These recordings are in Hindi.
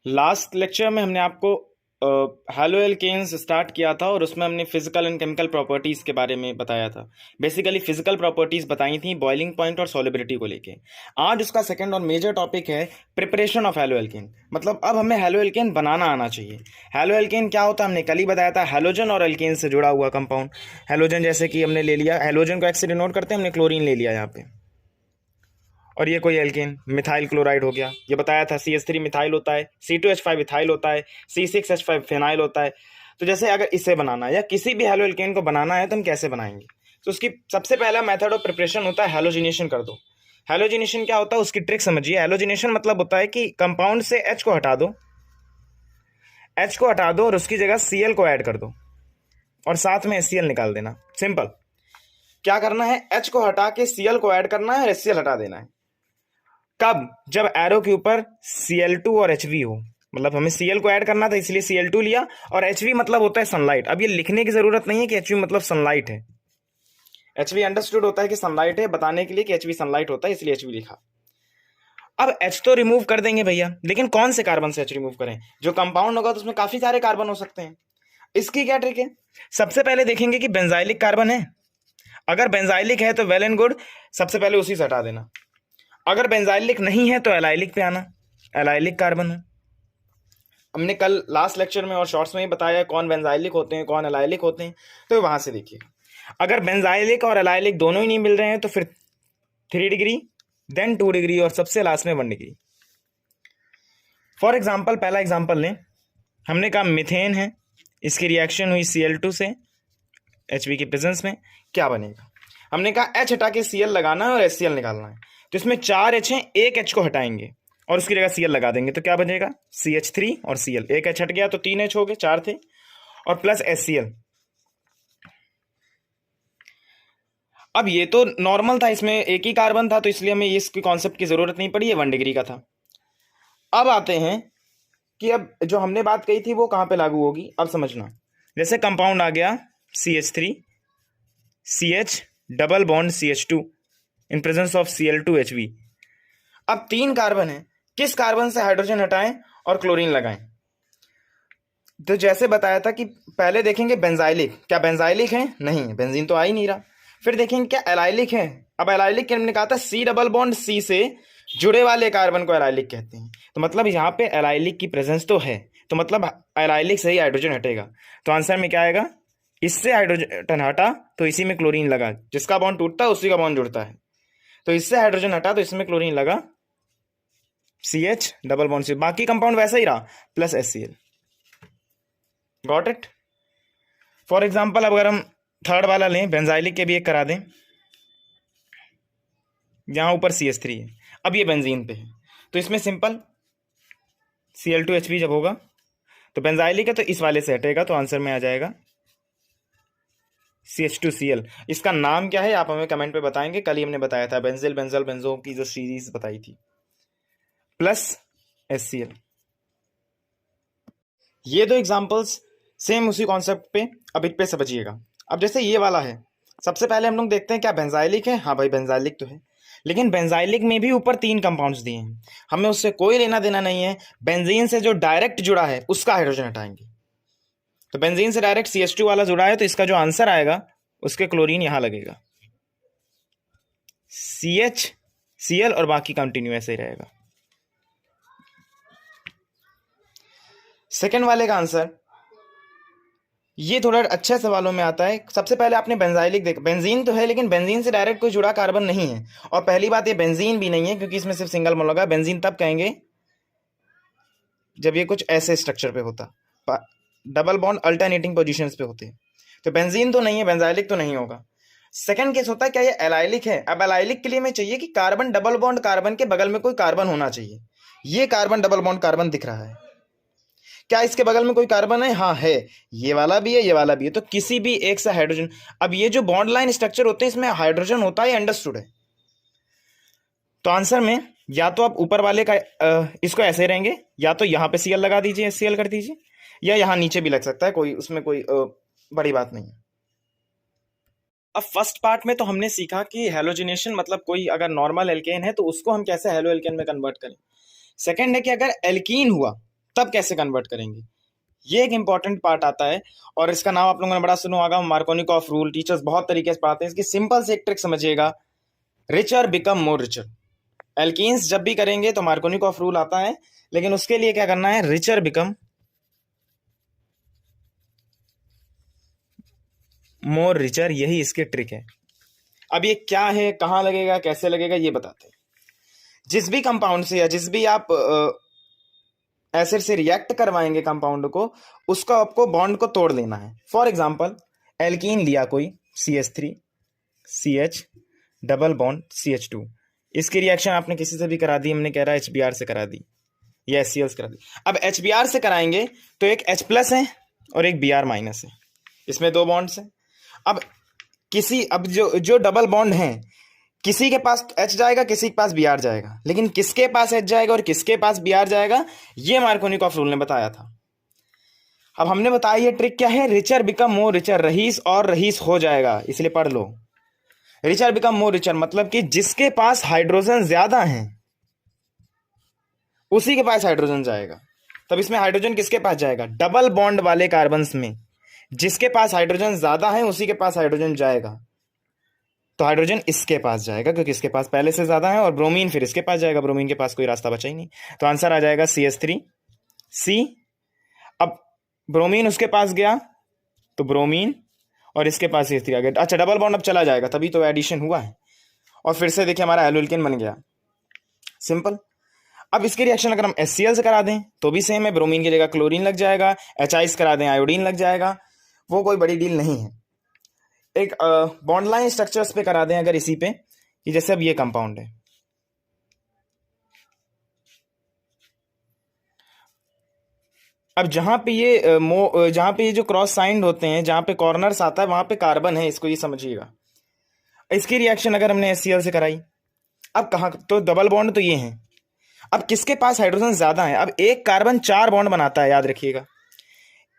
लास्ट लेक्चर में हमने आपको हैलो एल्केन्स स्टार्ट किया था और उसमें हमने फिजिकल एंड केमिकल प्रॉपर्टीज़ के बारे में बताया था। बेसिकली फिजिकल प्रॉपर्टीज़ बताई थी बॉइलिंग पॉइंट और सॉलिबिलिटी को लेके। आज उसका सेकंड और मेजर टॉपिक है प्रिपरेशन ऑफ हैलो एल्केन। मतलब अब हमें हैलो एल्केन बनाना आना चाहिए। हैलो एल्केन क्या होता है हमने कल ही बताया था, हैलोजन और एल्केन से जुड़ा हुआ कंपाउंड। हैलोजन जैसे कि हमने ले लिया, हैलोजन को एक्स से डिनोट करते हैं, हमने क्लोरीन ले लिया यहाँ पे। और ये कोई एल्केन मिथाइल क्लोराइड हो गया, ये बताया था CH3 मिथाइल होता है, C2H5 इथाइल होता है, C6H5 फेनाइल होता है। तो जैसे अगर इसे बनाना है या किसी भी हैलो एल्केन को बनाना है तो हम कैसे बनाएंगे? तो उसकी सबसे पहला मेथड ऑफ प्रिपरेशन होता है हैलोजिनेशन कर दो। हैलोजिनेशन क्या होता है उसकी ट्रिक समझिए। हैलोजिनेशन मतलब होता है कि कंपाउंड से H को हटा दो, H को हटा दो और उसकी जगह Cl को ऐड कर दो और साथ में HCl निकाल देना। सिंपल। क्या करना है, H को हटा के Cl को ऐड करना है और HCl हटा देना है। कब? जब एरो के ऊपर Cl2 और Hv हो। मतलब हमें Cl को ऐड करना था इसलिए Cl2 लिया, और Hv मतलब होता है सनलाइट। अब ये लिखने की जरूरत नहीं है कि Hv मतलब सनलाइट है। Hv अंडरस्टूड होता है कि सनलाइट है, बताने के लिए कि Hv सनलाइट होता है इसलिए Hv लिखा। अब H तो रिमूव कर देंगे भैया, लेकिन कौन से कार्बन से H रिमूव करें? जो कंपाउंड होगा तो उसमें काफी सारे कार्बन हो सकते हैं। इसकी क्या ट्रिक है? सबसे पहले देखेंगे कि बेंजाइलिक कार्बन है। अगर बेंजाइलिक है तो वेल एंड गुड, सबसे पहले उसी से हटा देना। अगर बेंजाइलिक नहीं है तो एलाइलिक पे आना, एलाइलिक कार्बन है। हमने कल लास्ट लेक्चर में और शॉर्ट्स में ही बताया कौन बेंजाइलिक होते हैं कौन एलाइलिक होते हैं, तो वहां से देखिए। अगर बेंजाइलिक और एलाइलिक दोनों ही नहीं मिल रहे हैं तो फिर 3 डिग्री, देन 2 डिग्री और सबसे लास्ट में 1 डिग्री। फॉर एग्जाम्पल पहला एग्जाम्पल लें, हमने कहा मिथेन है, इसकी रिएक्शन हुई Cl2 से Hv की प्रेजेंस में, क्या बनेगा? हमने कहा H हटा के Cl लगाना है और HCl निकालना है। तो इसमें 4 H हैं, एक H को हटाएंगे और उसकी जगह Cl लगा देंगे तो क्या बनेगा? CH3 और Cl। एक H हट गया तो 3 H हो गए, 4 थे, और प्लस HCl। अब ये तो नॉर्मल था, इसमें एक ही कार्बन था तो इसलिए हमें इसकी कॉन्सेप्ट की जरूरत नहीं पड़ी, ये 1 डिग्री का था। अब आते हैं कि अब जो हमने बात कही थी वो कहां पे लागू होगी, अब समझना। जैसे कंपाउंड आ गया CH3 CH double bond CH2 in presence of Cl2Hv। अब 3 कार्बन है, किस कार्बन से हाइड्रोजन हटाएं और क्लोरीन लगाएं? तो जैसे बताया था कि पहले देखेंगे बेंजाइलिक, क्या बेंजाइलिक है? नहीं, बेंजीन तो आ ही नहीं रहा। फिर देखेंगे क्या एलाइलिक है? अब एलाइलिक के हमने कहा था C डबल बॉन्ड C से जुड़े वाले कार्बन को एलाइलिक कहते हैं। तो मतलब यहाँ पे एलाइलिक की प्रेजेंस तो है, तो मतलब एलाइलिक से ही हाइड्रोजन हटेगा। तो आंसर में क्या आएगा? इससे हाइड्रोजन हटा तो इसी में क्लोरीन लगा, जिसका बॉन्ड टूटता है उसी का बॉन्ड जुड़ता है। तो इससे हाइड्रोजन हटा तो इसमें क्लोरीन लगा, CH डबल बॉन्ड C, बाकी कंपाउंड वैसा ही रहा, plus HCl। Got it? For example अब अगर हम थर्ड वाला लें, बेंजाइलिक के भी एक करा दें, यहां ऊपर CH3 है, अब ये बेंजीन पे है तो इसमें सिंपल Cl2Hv जब होगा तो बेंजाइलिक है तो इस वाले से हटेगा, तो आंसर में आ जाएगा CH2Cl। इसका नाम क्या है आप हमें कमेंट पे बताएंगे, कल ही हमने बताया था, बेंजिल बेंजल बेंजो की जो सीरीज बताई थी, प्लस HCl। ये दो एग्जांपल्स सेम उसी कॉन्सेप्ट पे, अब इस पे समझिएगा। अब जैसे ये वाला है, सबसे पहले हम लोग देखते हैं क्या बेंजाइलिक है? हाँ भाई बेंजाइलिक तो है, लेकिन बेंजाइलिक में भी ऊपर 3 कंपाउंड्स दिए हैं, हमें उससे कोई लेना देना नहीं है। बेंजीन से जो डायरेक्ट जुड़ा है उसका हाइड्रोजन हटाएंगे। तो बेंजीन से डायरेक्ट CH2 वाला जुड़ा है तो इसका जो आंसर आएगा उसके क्लोरीन यहां लगेगा, CH Cl और बाकी कंटिन्यू ऐसे ही रहेगा। सेकेंड वाले का आंसर ये थोड़ा अच्छे सवालों में आता है। सबसे पहले आपने बेंजाइलिक देख, बेंजीन तो है लेकिन बेंजीन से डायरेक्ट कोई जुड़ा कार्बन नहीं है, और पहली बात ये बेंजीन भी नहीं है क्योंकि इसमें सिर्फ सिंगल मोल होगा। बेंजीन तब कहेंगे जब ये कुछ ऐसे स्ट्रक्चर पे होता, डबल बॉन्ड अल्टरनेटिंग पोजीशंस पे होते हैं। तो बेंजीन तो नहीं है, बेंजाइलिक तो नहीं होगा। सेकंड केस होता है क्या ये एलाइलिक है? अब एलाइलिक के लिए हमें चाहिए कि कार्बन डबल बॉन्ड कार्बन के बगल में कोई कार्बन होना चाहिए। ये कार्बन डबल बॉन्ड कार्बन दिख रहा है, क्या इसके बगल में कोई कार्बन है? हाँ है, ये वाला भी है ये वाला भी है, तो किसी भी एक से हाइड्रोजन। अब ये जो बॉन्ड लाइन स्ट्रक्चर होते हैं इसमें हाइड्रोजन होता है, अंडरस्टूड है। तो आंसर में या तो आप ऊपर वाले का इसको ऐसे रहेंगे, या तो यहां पे Cl लगा दीजिए, HCl कर दीजिए, या यहां नीचे भी लग सकता है, कोई उसमें कोई बड़ी बात नहीं है। अब फर्स्ट पार्ट में तो हमने सीखा कि हेलोजिनेशन मतलब कोई अगर नॉर्मल एल्केन है तो उसको हम कैसे हेलो एल्केन में कन्वर्ट करें। सेकंड है कि अगर एल्कीन हुआ तब कैसे कन्वर्ट करेंगे, ये एक इंपॉर्टेंट पार्ट आता है। और इसका नाम आप लोगों ने बड़ा सुना होगा, मार्कोनिकॉफ रूल। टीचर्स बहुत तरीके से पढ़ाते हैं। इसकी सिंपल से एक ट्रिक समझिएगा, richer become more richer. Alkenes जब भी करेंगे तो मार्कोनिकॉफ रूल आता है, लेकिन उसके लिए क्या करना है, रिचर बिकम मोर रिचर, यही इसकी ट्रिक है। अब ये क्या है, कहां लगेगा, कैसे लगेगा, ये बताते हैं। जिस भी कंपाउंड से या जिस भी आप एसिड से रिएक्ट करवाएंगे कंपाउंड को, उसका आपको बॉन्ड को तोड़ देना है। फॉर एग्जांपल एल्कीन लिया कोई, CH3 CH double bond CH2, इसकी रिएक्शन आपने किसी से भी करा दी, हमने कह रहा है HBr से करा दी या HCl से करा दी। अब HBr से कराएंगे तो एक H प्लस है और एक Br माइनस है, इसमें दो बॉन्ड्स हैं। अब जो डबल बॉन्ड हैं, किसी के पास H जाएगा, किसी के पास Br जाएगा, लेकिन किसके पास H जाएगा और किसके पास Br जाएगा, ये मार्कोनिकॉफ रूल ने बताया था। अब हमने बताया ये ट्रिक क्या है, रिचर बिकम मोर रिचर, रहीस और रहीस हो जाएगा, इसलिए पढ़ लो। रिचर बिकम मोर रिचर मतलब कि जिसके पास हाइड्रोजन ज्यादा है उसी के पास हाइड्रोजन जाएगा। तब इसमें हाइड्रोजन किसके पास जाएगा, डबल बॉन्ड वाले कार्बन्स में जिसके पास हाइड्रोजन ज्यादा है उसी के पास हाइड्रोजन जाएगा। तो हाइड्रोजन इसके पास जाएगा क्योंकि इसके पास पहले से ज्यादा है, और ब्रोमीन फिर इसके पास जाएगा, ब्रोमीन के पास कोई रास्ता बचा ही नहीं। तो आंसर आ जाएगा CH3C। अब ब्रोमीन उसके पास गया तो ब्रोमीन, और इसके पास CH3 आ गया। अच्छा, डबल बॉन्ड अब चला जाएगा, तभी तो एडिशन हुआ है। और फिर से देखिए हमारा एल्केन बन गया, सिंपल। अब इसके रिएक्शन अगर हम HCl से करा दें तो भी सेम है, ब्रोमीन की जगह क्लोरीन लग जाएगा, HI करा दें आयोडीन लग जाएगा, वो कोई बड़ी डील नहीं है। एक बॉन्ड लाइन स्ट्रक्चर्स पे करा दें अगर इसी पे, कि जैसे अब ये कंपाउंड है, अब जहां पे ये जो क्रॉस साइंड होते हैं, जहां पे कॉर्नर्स आता है वहां पे कार्बन है, इसको ये समझिएगा। इसकी रिएक्शन अगर हमने HCl से कराई, अब कहा तो डबल बॉन्ड तो ये है, अब किसके पास हाइड्रोजन ज्यादा है। अब एक कार्बन 4 बॉन्ड बनाता है, याद रखिएगा।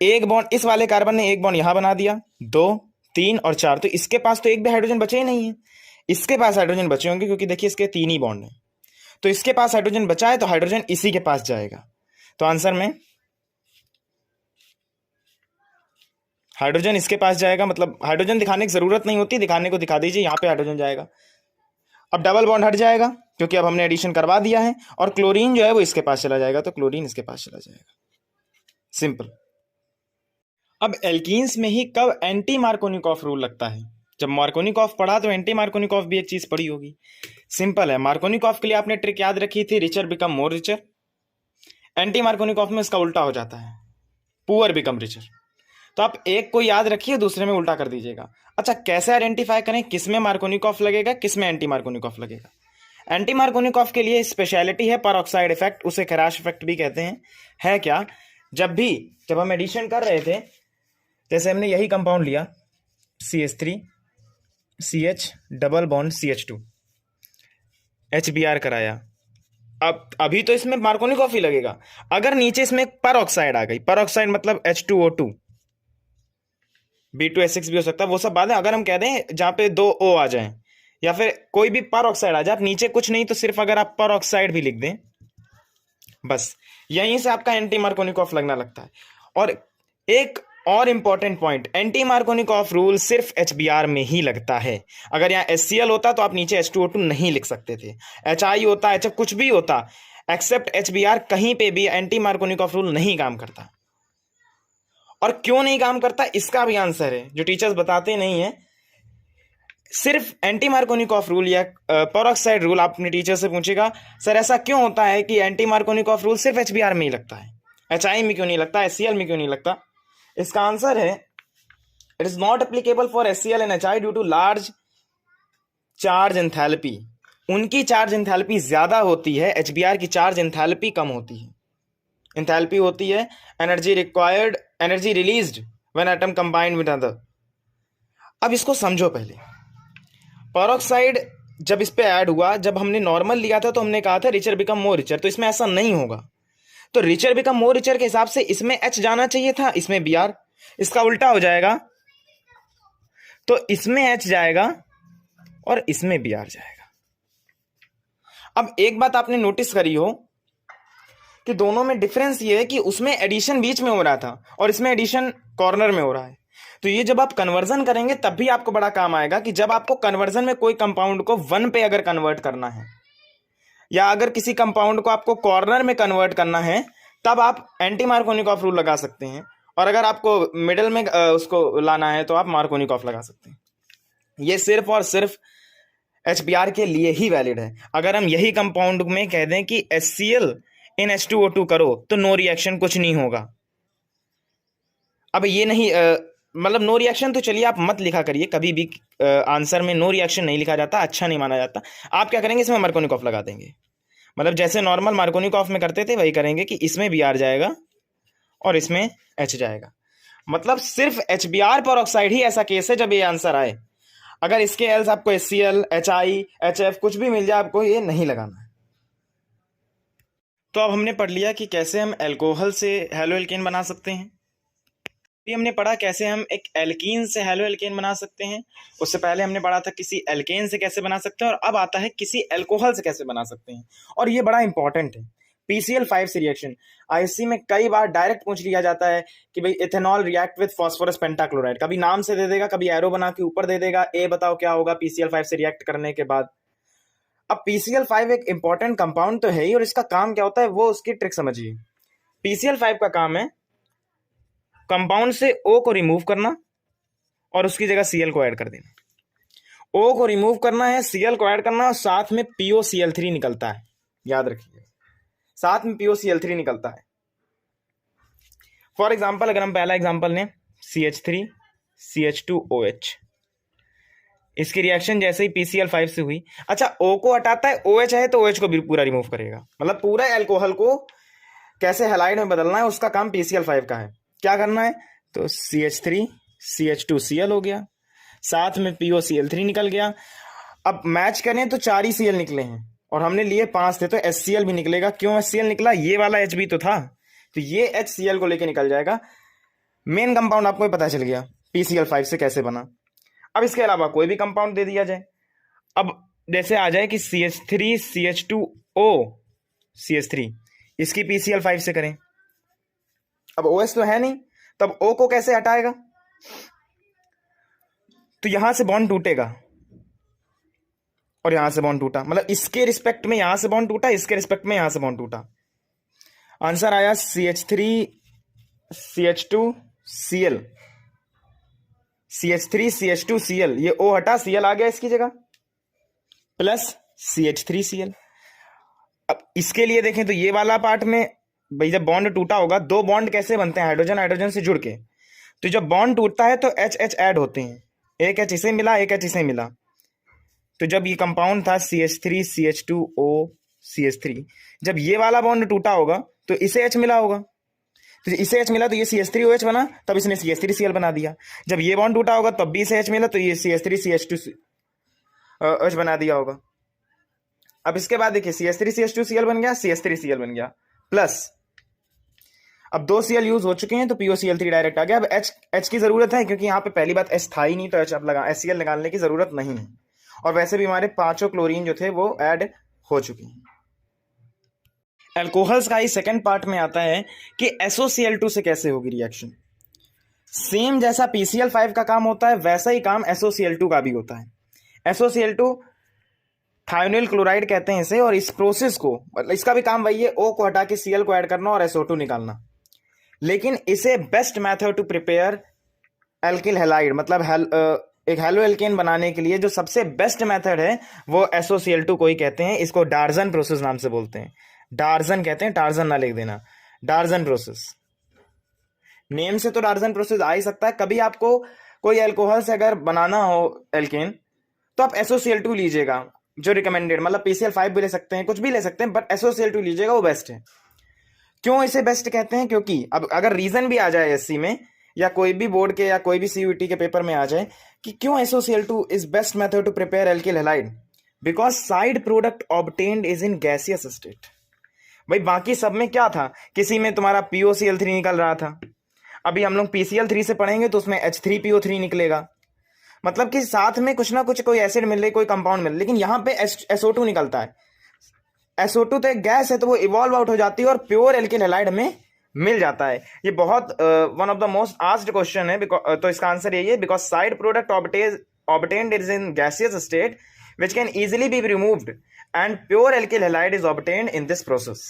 एक बॉन्ड इस वाले कार्बन ने एक बॉन्ड यहां बना दिया, 2 3 और 4, तो इसके पास तो एक भी हाइड्रोजन बचे ही नहीं है। इसके पास हाइड्रोजन बचे होंगे क्योंकि देखिए इसके 3 ही बॉन्ड है, तो इसके पास हाइड्रोजन बचा है तो हाइड्रोजन इसी के पास जाएगा। तो आंसर में हाइड्रोजन इसके पास जाएगा, मतलब हाइड्रोजन दिखाने की जरूरत नहीं होती, दिखाने को दिखा दीजिए, यहां पे हाइड्रोजन जाएगा। अब डबल बॉन्ड हट जाएगा क्योंकि अब हमने एडिशन करवा दिया है, और क्लोरीन जो है वो इसके पास चला जाएगा, तो क्लोरीन इसके पास चला जाएगा, सिंपल। अब एल्कीन्स में ही कब एंटी मार्कोनिकॉफ रूल लगता है, जब मार्कोनिकॉफ पढ़ा तो एंटी मार्कोनिकॉफ भी एक चीज पढ़ी होगी। सिंपल है, मार्कोनिकॉफ के लिए आपने ट्रिक याद रखी थी, richer become more richer. Anti Markovnikov में इसका उल्टा हो जाता है, पुअर बिकम रिचर। तो आप एक को याद रखिए, दूसरे में उल्टा कर दीजिएगा। अच्छा, कैसे आइडेंटिफाई करें किस में मार्कोनिकॉफ लगेगा, किस में एंटी मार्कोनिकॉफ लगेगा। एंटी मार्कोनिकॉफ के लिए स्पेशलिटी है परऑक्साइड इफेक्ट, उसे खराश इफेक्ट भी कहते हैं। है क्या, जब हम एडिशन कर रहे थे, जैसे हमने यही कंपाउंड लिया CH3 CH double bond CH2, HBr कराया, अब अभी तो इसमें मार्कोनिकॉफ ही लगेगा। अगर नीचे इसमें परऑक्साइड आ गई, परऑक्साइड मतलब H2O2, B2S6 भी हो सकता है, वो सब बात है। अगर हम कह दें जहां पे 2 O आ जाएं या फिर कोई भी पर ऑक्साइड आ जाए, आप नीचे कुछ नहीं तो सिर्फ अगर आप पर ऑक्साइड भी लिख दें, बस यहीं से आपका एंटी मार्कोनिकॉफ लगना लगता है। और एक और important point, anti Markovnikov rule सिर्फ HBr में ही लगता है। अगर यहाँ HCl होता तो आप नीचे H2O2 नहीं लिख सकते थे, HI होता, HF कुछ भी होता, एक्सेप्ट HBr कहीं पे भी एंटी मार्कोनिकॉफ रूल नहीं काम करता। और क्यों नहीं काम करता, इसका भी आंसर है जो टीचर्स बताते नहीं है। सिर्फ एंटी मार्कोनिकॉफ रूल या परऑक्साइड रूल, आप अपने टीचर से पूछेगा सर ऐसा क्यों होता है कि एंटी मार्कोनिकॉफ रूल सिर्फ HBr में ही लगता है, HI में क्यों नहीं लगता, HCl में क्यों नहीं लगता। इसका आंसर है, it is not applicable for HCl and HI due to large charge enthalpy. उनकी चार्ज एंथैल्पी ज्यादा होती है, HBr की चार्ज एंथैल्पी कम होती है। एंथैल्पी होती है energy required, energy released when atom combined with other. अब इसको समझो, पहले परऑक्साइड जब इस पे ऐड हुआ, जब हमने नॉर्मल लिया था तो हमने कहा था रिचर बिकम मोर रिचर, तो इसमें ऐसा नहीं होगा। तो रिचर बिकम मोर रिचर के हिसाब से इसमें H जाना चाहिए था, इसमें Br, इसका उल्टा हो जाएगा, तो इसमें H जाएगा और इसमें Br जाएगा। अब एक बात आपने नोटिस करी हो कि दोनों में डिफरेंस ये है कि उसमें एडिशन बीच में हो रहा था और इसमें एडिशन कॉर्नर में हो रहा है। तो ये जब आप कन्वर्जन करेंगे तब भी आपको बड़ा काम आएगा कि जब आपको कन्वर्जन में कोई कंपाउंड को 1 पे अगर कन्वर्ट करना है, या अगर किसी कंपाउंड को आपको कॉर्नर में कन्वर्ट करना है, तब आप एंटी मार्कोनिकॉफ रूल लगा सकते हैं। और अगर आपको मिडिल में उसको लाना है तो आप मार्कोनिकॉफ लगा सकते हैं। ये सिर्फ और सिर्फ HBr के लिए ही वैलिड है। अगर हम यही कंपाउंड में कह दें कि HCl इन H2O2 करो तो नो रिएक्शन, कुछ नहीं होगा। अब ये नहीं मतलब नो रिएक्शन तो चलिए आप मत लिखा करिए, कभी भी आंसर में नो रिएक्शन नहीं लिखा जाता, अच्छा नहीं माना जाता। आप क्या करेंगे, इसमें मार्कोनिकॉफ लगा देंगे। मतलब जैसे नॉर्मल मार्कोनिकॉफ में करते थे वही करेंगे कि इसमें Br जाएगा और इसमें H जाएगा। मतलब सिर्फ HBr पेरोक्साइड ही ऐसा केस है जब ये आंसर आए। अगर इसके एल्स आपको HCl, HI, HF कुछ भी मिल जाए, आपको ये नहीं लगाना है। तो अब हमने पढ़ लिया कि कैसे हम एल्कोहल से हैलो एल्केन बना सकते हैं। अभी हमने पढ़ा कैसे हम एक एल्कीन से हैलो एल्केन बना सकते हैं। उससे पहले हमने पढ़ा था किसी एल्केन से कैसे बना सकते हैं, और अब आता है किसी एल्कोहल से कैसे बना सकते हैं। और ये बड़ा इंपॉर्टेंट है। PCl5 से रिएक्शन IC में कई बार डायरेक्ट पूछ लिया जाता है कि भाई ethanol react with phosphorus pentachloride, कभी नाम से दे देगा, कभी एरो बना के ऊपर दे देगा, ए बताओ क्या होगा PCl5 से रिएक्ट करने के बाद। अब PCl5 एक इंपॉर्टेंट कंपाउंड तो है ही, और इसका काम क्या होता है वो उसकी ट्रिक समझिए। PCl5 का काम है कंपाउंड से O को रिमूव करना और उसकी जगह Cl को ऐड कर देना। O को रिमूव करना है, Cl को ऐड करना, और साथ में POCl3 निकलता है। याद रखिए, साथ में POCl3 निकलता है। फॉर एग्जाम्पल अगर हम पहला एग्जाम्पल लें CH3 CH2OH, इसकी रिएक्शन जैसे ही PCl5 से हुई। अच्छा, O को हटाता है, OH है तो OH को भी पूरा रिमूव करेगा। मतलब पूरा एल्कोहल को कैसे हैलाइड में बदलना है उसका काम PCl5 का है। क्या करना है, तो CH3 CH2Cl हो गया, साथ में POCl3 निकल गया। अब मैच करें तो 4 ही Cl निकले हैं और हमने लिए 5 थे, तो HCl भी निकलेगा। क्यों HCl निकला, ये वाला H भी तो था, तो ये HCl को लेके निकल जाएगा। मेन कंपाउंड आपको पता चल गया PCl5 से कैसे बना। अब इसके अलावा कोई भी कंपाउंड दे दिया जाए। अब जैसे आ जाए कि CH3 CH2O CH3, इसकी PCl5 से करें। अब OH तो है नहीं, तब O को कैसे हटाएगा, तो यहां से बॉन्ड टूटेगा और यहां से बॉन्ड टूटा, मतलब इसके रिस्पेक्ट में यहां से बॉन्ड टूटा, इसके रिस्पेक्ट में यहां से बॉन्ड टूटा। आंसर आया CH3 CH2Cl, CH3 CH2Cl, ये O हटा, Cl आ गया इसकी जगह, प्लस CH3Cl। अब इसके लिए देखें तो ये वाला पार्ट में भाई जब बॉन्ड टूटा होगा, दो बॉन्ड कैसे बनते हैं, हाइड्रोजन हाइड्रोजन से जुड़ के, तो जब बॉन्ड टूटता है तो H H ऐड होते हैं, एक H इसे मिला, एक H इसे मिला। तो जब ये कंपाउंड था CH3 CH2O CH3, जब ये वाला बॉन्ड टूटा होगा तो इसे H मिला होगा, तो इसे H मिला तो ये CH3OH बना, तब इसने CH3Cl बना दिया। जब ये बॉन्ड टूटा होगा तब भी इसे H मिला तो ये CH3 CH2OH बना दिया होगा। अब इसके बाद देखिए CH3 CH2Cl बन गया, CH3Cl बन गया, प्लस अब 2 Cl यूज हो चुके हैं तो POCl3 डायरेक्ट आ गया। अब H की जरूरत है क्योंकि यहाँ पे पहली बात H था ही नहीं, तो H अब लगा HCl निकालने की जरूरत नहीं है, और वैसे भी हमारे 5 क्लोरीन जो थे वो ऐड हो चुके हैं। एल्कोहल्स का ही सेकंड पार्ट में आता है कि SOCl2 से कैसे होगी रिएक्शन। सेम जैसा PCl5 का काम होता है वैसा ही काम SOCl2 का भी होता है। SOCl2 थायोनिल क्लोराइड कहते हैं इसे, और इस प्रोसेस को मतलब इसका भी काम वही है, O को हटा के Cl को ऐड करना और SO2 निकालना। लेकिन इसे best method to prepare alkyl halide, मतलब एक हैलो एल्केन बनाने के लिए जो सबसे बेस्ट मेथड है वो SOCl2 को ही कहते हैं। इसको डार्जन प्रोसेस नाम से बोलते हैं। डार्जन कहते हैं, टार्जन ना लिख देना, डार्जन प्रोसेस। नेम से तो डार्जन प्रोसेस आ ही सकता है। कभी आपको कोई एल्कोहल से अगर बनाना हो एल्केन तो आप SOCl2 लीजिएगा, जो रिकमेंडेड, मतलब PCl5 भी ले सकते हैं, कुछ भी ले सकते हैं, बट SOCl2 लीजिएगा, वो बेस्ट है। क्यों इसे बेस्ट कहते हैं, क्योंकि अब अगर रीजन भी आ जाए SC में या कोई भी बोर्ड के या कोई भी CUET के पेपर में आ जाए कि क्यों SOCl2 is best method to prepare alkyl halide, because side product obtained is in gaseous state. भाई बाकी सब में क्या था, किसी में तुम्हारा POCl3 निकल रहा था, अभी हम लोग PCl3 से पढ़ेंगे तो उसमें H3PO3 निकलेगा, मतलब कि साथ में कुछ ना कुछ कोई एसिड मिल रही, कोई कंपाउंड मिल रही, लेकिन यहाँ पे SO2 निकलता है। SO2 तो एक गैस है, तो वो इवॉल्व आउट हो जाती है और प्योर एल्किल हैलाइड में मिल जाता है। ये बहुत one of the most asked question है, तो इसका आंसर यही है, because side product obtained is in gaseous state which can easily be removed and pure alkyl halide is obtained in this process.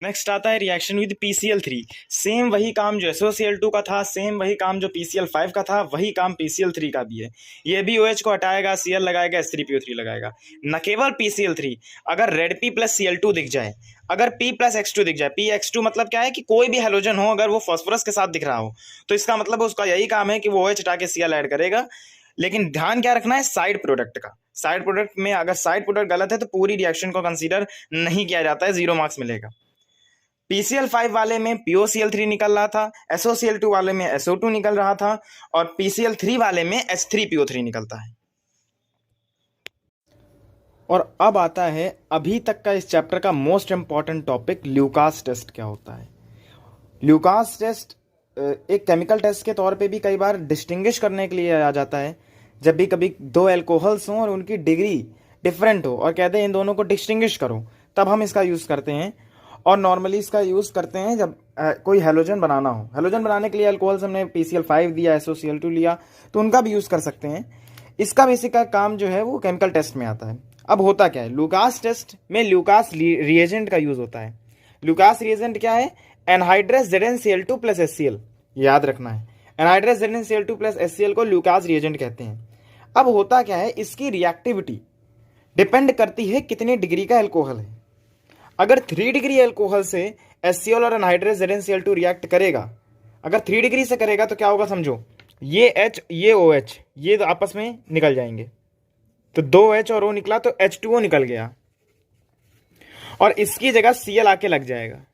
Next आता है रिएक्शन विद PCl3। सेम वही काम जो SOCl2 का था, सेम वही काम जो PCl5 का था, वही काम PCl3 का भी है। ये भी OH को हटाएगा, Cl लगाएगा, H3PO3 लगाएगा। न केवल PCl3, अगर Zp प्लस Cl2 दिख जाए, अगर P प्लस X2 दिख जाए, Px2 मतलब क्या है कि कोई भी हेलोजन हो अगर वो फॉस्फोरस के साथ दिख रहा हो, तो इसका मतलब उसका यही काम है कि वो OH हटा के Cl ऐड करेगा। लेकिन ध्यान क्या रखना है, साइड प्रोडक्ट का। साइड प्रोडक्ट में अगर साइड प्रोडक्ट गलत है तो पूरी रिएक्शन को कंसीडर नहीं किया जाता है, 0 मार्क्स मिलेगा। PCl5 वाले में POCl3 निकल रहा था, SOCl2 वाले में SO2 निकल रहा था, और PCl3 वाले में H3PO3 निकलता है। और अब आता है अभी तक का इस चैप्टर का most important topic, Lucas test क्या होता है। ल्यूकास टेस्ट एक केमिकल टेस्ट के तौर पे भी कई बार डिस्टिंग्विश करने के लिए आ जाता है। जब भी कभी दो एल्कोहल्स हों और उनकी डिग्री डिफरेंट हो और कहते हैं इन दोनों को डिस्टिंग्विश करो, तब हम इसका यूज़ करते हैं। और नॉर्मली इसका यूज़ करते हैं जब कोई हेलोजन बनाना हो। हेलोजन बनाने के लिए अल्कोहल्स हमने PCl5 दिया, SOCl2 लिया, तो उनका भी यूज़ कर सकते हैं। इसका बेसिक का काम जो है वो केमिकल टेस्ट में आता है। अब होता क्या है, ल्यूकास टेस्ट में ल्यूकास रिएजेंट का यूज़ होता है। ल्यूकास रिएजेंट क्या है, एनहाइड्रस ZnCl2 प्लस HCl, याद रखना है। एनहाइड्रस ZnCl2 प्लस HCl को ल्यूकास रिएजेंट कहते हैं। अब होता क्या है, इसकी रिएक्टिविटी डिपेंड करती है कितनी डिग्री का एल्कोहल है। अगर 3 डिग्री एल्कोहल से HCl और एनहाइड्रस ZnCl2 रिएक्ट करेगा, अगर 3 डिग्री से करेगा तो क्या होगा समझो, ये H ये OH ये तो आपस में निकल जाएंगे, तो 2H और O निकला तो H2O निकल गया, और इसकी जगह Cl आके लग जाएगा।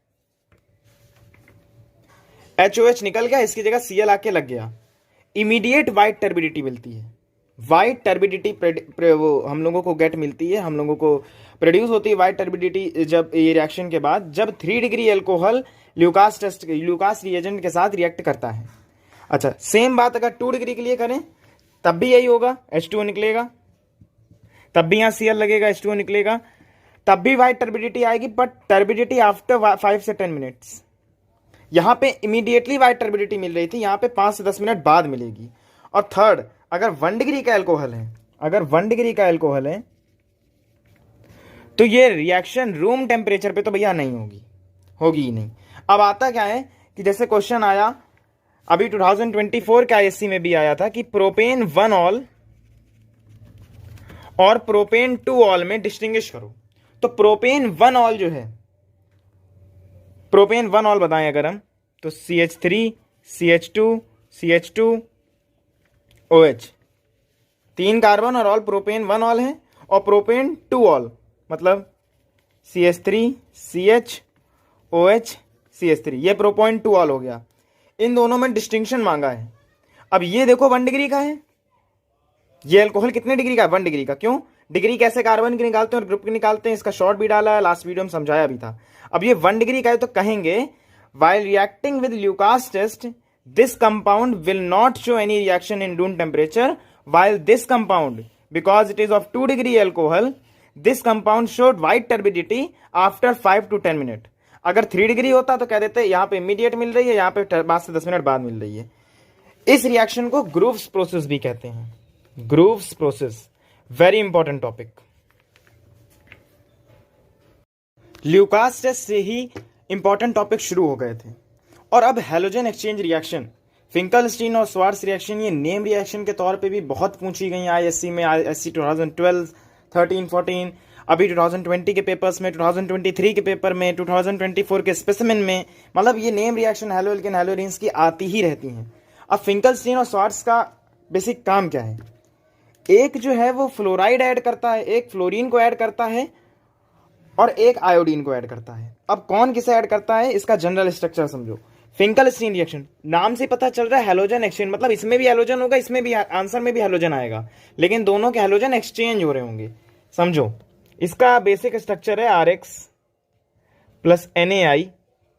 HOH निकल गया, इसकी जगह Cl आके लग गया। इमीडिएट वाइट टर्बिडिटी मिलती है। वाइट टर्बिडिटी वो हम लोगों को गेट मिलती है, हम लोगों को प्रोड्यूस होती है वाइट टर्बिडिटी जब ये रिएक्शन के बाद, जब 3 डिग्री एल्कोहल ल्यूकास रिएजेंट के साथ रिएक्ट करता है। अच्छा, सेम बात अगर 2 डिग्री के लिए करें तब भी यही होगा, H2O निकलेगा, तब भी यहाँ Cl लगेगा, H2O निकलेगा, तब भी वाइट टर्बिडिटी आएगी, बट टर्बिडिटी आफ्टर 5 से 10 मिनट्स। यहाँ पे इमीडिएटली वाइट टर्बिडिटी मिल रही थी, यहाँ पे 5 से 10 मिनट बाद मिलेगी। और थर्ड, अगर 1 डिग्री का एल्कोहल है, अगर 1 डिग्री का एल्कोहल है तो ये रिएक्शन रूम टेम्परेचर पे तो भैया नहीं होगी ही नहीं। अब आता क्या है कि जैसे क्वेश्चन आया अभी 2024 के ISC में भी आया था कि प्रोपेन 1 ऑल और प्रोपेन 2 ऑल में डिस्टिंग्विश करो। तो प्रोपेन 1 ऑल जो है, प्रोपेन 1 ऑल बताएं अगर हम, तो CH3 CH2 CH2 OH, 3 carbon और ऑल प्रोपेन 1 ऑल है। और प्रोपेन 2 ऑल मतलब CH3 CH OH CH3, ये प्रोपेन 2 ऑल हो गया। इन दोनों में डिस्टिंक्शन मांगा है। अब ये देखो 1 डिग्री का है, ये अल्कोहल कितने डिग्री का है, 1 डिग्री का। क्यों, डिग्री कैसे कार्बन की निकालते हैं और ग्रुप की निकालते हैं, इसका शॉर्ट भी डाला है, लास्ट वीडियो में समझाया भी था। अब ये 1 डिग्री का है तो कहेंगे while reacting with Lucas test this compound will not show any reaction in room temperature, while this compound, because it is of 2 degree alcohol, this compound showed white turbidity after 5 to 10 minutes। अगर 3 डिग्री होता तो कह देते यहाँ पे इमीडिएट मिल रही है, यहाँ पे 5 से 10 मिनट बाद मिल रही है। इस रिएक्शन को ग्रूव्स प्रोसेस भी कहते हैं। Groves process, very important topic. Lucas test से ही इंपॉर्टेंट टॉपिक शुरू हो गए थे। और अब हैलोजन एक्सचेंज रिएक्शन, फिंकलस्टीन और स्वार्ट्स रिएक्शन, ये नेम रिएक्शन के तौर पे भी बहुत पूछी गई ISC में, ISC 2012, 13, 14, अभी 2020 के पेपर्स में, 2023 के पेपर में, 2024 के स्पेसिमेन में, मतलब ये नेम रिएक्शन हैलो एल्केन हैलोरिन्स की आती ही रहती हैं। अब फिंकलस्टीन और स्वार्ट्स का बेसिक काम क्या है, एक जो है वो फ्लोराइड ऐड करता है, एक फ्लोरीन को ऐड करता है और एक आयोडीन को ऐड करता है। अब कौन किसे ऐड करता है, इसका जनरल स्ट्रक्चर समझो। फिंकलस्टीन रिएक्शन नाम से पता चल रहा है हैलोजन एक्सचेंज, मतलब इसमें भी हैलोजन होगा, इसमें भी आंसर में भी हैलोजन आएगा, लेकिन दोनों के हैलोजन एक्सचेंज हो रहे होंगे। समझो, इसका बेसिक स्ट्रक्चर है RX plus NaI,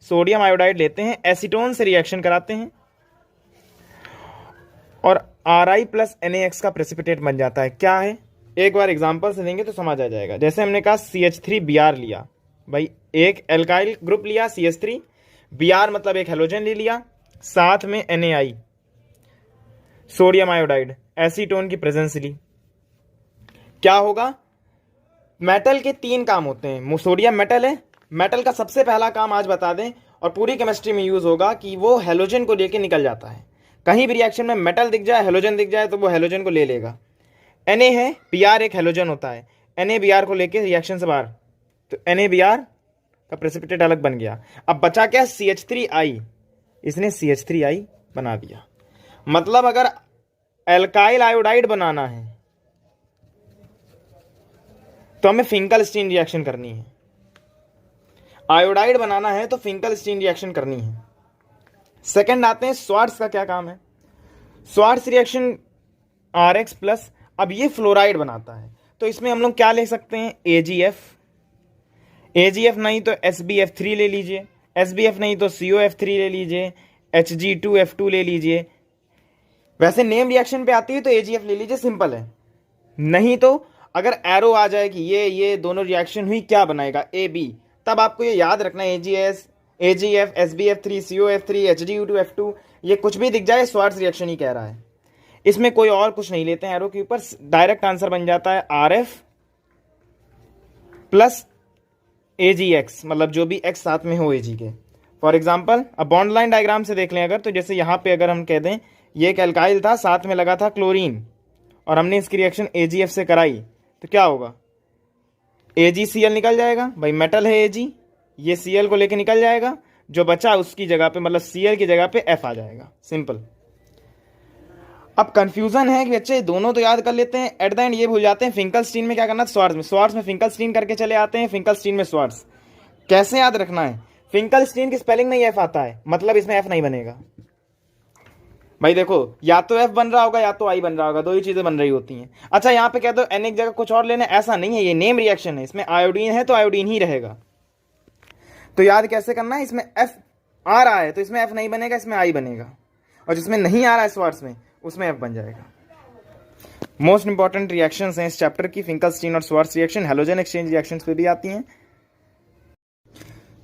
sodium iodide लेते हैं, एसीटोन से रिएक्शन कराते हैं और Ri प्लस NaX का प्रेसिपिटेट बन जाता है। क्या है, एक बार एग्जांपल से देंगे तो समझ आ जाएगा। जैसे हमने कहा CH3Br लिया, भाई एक एल्काइल ग्रुप लिया CH3, Br मतलब एक हेलोजन ले लिया, साथ में NaI सोडियम आयोडाइड एसीटोन की प्रेजेंस ली। क्या होगा, मेटल के 3 काम होते हैं। सोडियम मेटल है, मेटल का सबसे पहला काम आज बता दें और पूरी केमिस्ट्री में यूज होगा कि वो हेलोजन को लेके निकल जाता है। कहीं भी रिएक्शन में मेटल दिख जाए, हेलोजन दिख जाए तो वो हेलोजन को ले लेगा। Na है, Br एक हेलोजन होता है, Na Br को लेके रिएक्शन से बाहर, तो Na Br का प्रेसिपिटेट अलग बन गया। अब बचा क्या, CH3I, इसने CH3I बना दिया। मतलब अगर एल्काइल आयोडाइड बनाना है तो हमें फिंकलस्टीन रिएक्शन करनी है, आयोडाइड बनाना है तो फिंकलस्टीन रिएक्शन करनी है। सेकंड आते हैं स्वार्ट्स का क्या काम है। स्वार्ट्स रिएक्शन RX प्लस, अब ये फ्लोराइड बनाता है तो इसमें हम लोग क्या ले सकते हैं, AgF नहीं तो SbF3 ले लीजिए, SbF नहीं तो COF3 ले लीजिए, Hg2F2 ले लीजिए। वैसे नेम रिएक्शन पे आती है तो AgF ले लीजिए, सिंपल है। नहीं तो अगर एरो आ जाए कि ये दोनों रिएक्शन हुई क्या बनाएगा, AB, तब आपको ये याद रखना है AgF, SbF3, COF3, Hg2F2, ये कुछ भी दिख जाए स्वार्ट्स रिएक्शन ही कह रहा है। इसमें कोई और कुछ नहीं लेते हैं एरो के ऊपर, डायरेक्ट आंसर बन जाता है RF प्लस AgX, मतलब जो भी X साथ में हो Ag के। फॉर एग्जाम्पल अब बॉन्ड लाइन डायग्राम से देख लें अगर, तो जैसे यहाँ पे अगर हम कह दें ये एक एल्काइल था, साथ में लगा था क्लोरीन और हमने इसकी रिएक्शन AgF से कराई तो क्या होगा, AgCl निकल जाएगा, भाई मेटल है Ag, ये Cl को लेके निकल जाएगा, जो बचा उसकी जगह पे मतलब Cl की जगह पे F आ जाएगा, सिंपल। अब कंफ्यूजन है कि बच्चे दोनों तो याद कर लेते हैं, एट द एंड ये भूल जाते हैं फिंकलस्टीन में क्या करना है, स्वार्ट्स में फिंकलस्टीन करके चले आते हैं, फिंकलस्टीन में स्वार्ट्स। कैसे याद रखना है, फिंकलस्टीन की स्पेलिंग में F आता है, मतलब इसमें F नहीं बनेगा। भाई देखो या तो F बन रहा होगा या तो I बन रहा होगा, दो ही चीजें बन रही होती हैं। अच्छा यहाँ पे कह दो N एक जगह कुछ और लेना, ऐसा नहीं है, ये नेम रिएक्शन है, इसमें आयोडीन है तो आयोडीन ही रहेगा। तो याद कैसे करना है, इसमें F आ रहा है तो इसमें F नहीं बनेगा, इसमें I बनेगा, और जिसमें नहीं आ रहा है स्वार्ट्स में उसमें F बन जाएगा। मोस्ट इंपॉर्टेंट रिएक्शंस हैं इस चैप्टर की, फिंकलस्टीन और Swarts reaction, halogen exchange reactions पे भी आती हैं।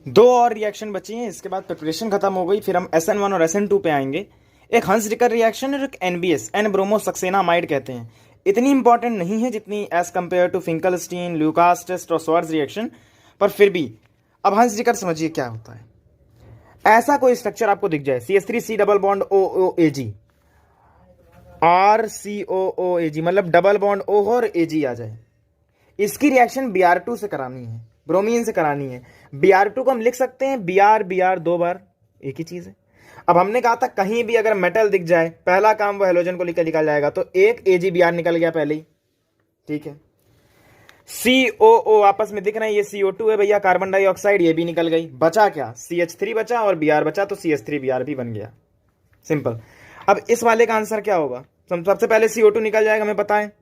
2 और रिएक्शन बची हैं, इसके बाद प्रिपरेशन खत्म हो गई, फिर हम SN1 और SN2 पे आएंगे। एक हंस-डिकर रिएक्शन और एक NBS, एन ब्रोमोसक्सेनामाइड कहते हैं। इतनी इंपॉर्टेंट नहीं है जितनी as compare to Finkelstein, Lucas test और स्वार्ट्स रिएक्शन, पर फिर भी अब हंस-डिकर समझिए क्या होता है। ऐसा कोई स्ट्रक्चर आपको दिख जाए, CH3C double bond OOAG, RCOOAG, मतलब डबल बॉन्ड O और Ag आ जाए, इसकी रिएक्शन Br2 से करानी है, ब्रोमीन से करानी है। Br2 को हम लिख सकते हैं Br 2 बार, एक ही चीज है। अब हमने कहा था कहीं भी अगर मेटल दिख जाए पहला काम वो हेलोजन को लेकर निकल जाएगा, तो एक AgBr निकल गया पहले ही, ठीक है। COO आपस में दिख रहे हैं, ये CO2 है भैया, कार्बन डाइऑक्साइड, ये भी निकल गई, बचा क्या, CH3 बचा और Br बचा, तो CH3Br भी बन गया, सिंपल। अब इस वाले का आंसर क्या होगा, सबसे पहले CO2 निकल जाएगा, हमें पता है,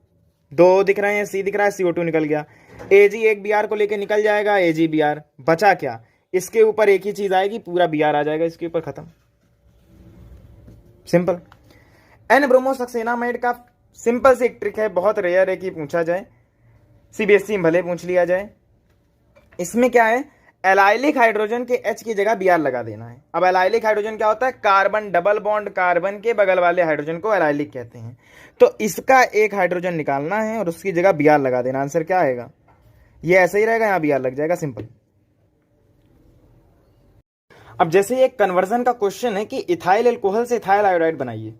2 दिख रहे हैं, C दिख रहा है, CO2 निकल गया, Ag एक Br को लेके निकल जाएगा, AgBr, बचा क्या, इसके ऊपर एक ही चीज आएगी, पूरा Br आ जाएगा इसके ऊपर, खत्म, सिंपल। एन ब्रोमोसक्सेनामाइड का सिंपल से एक ट्रिक है, बहुत रेयर है कि पूछा जाए, CBSE में भले पूछ लिया जाए। इसमें क्या है, एलाइलिक हाइड्रोजन के H की जगह Br लगा देना है। अब एलाइलिक हाइड्रोजन क्या होता है, कार्बन डबल बॉन्ड, कार्बन के बगल वाले हाइड्रोजन को एलाइलिक कहते हैं। तो इसका एक हाइड्रोजन निकालना है और उसकी जगह Br लगा देना, आंसर क्या आएगा, ये ऐसे ही रहेगा, यहां Br लग जाएगा, सिंपल। अब जैसे ये कन्वर्जन का क्वेश्चन है कि इथाइल एल्कोहल से इथाइल आयोडाइड बनाइए,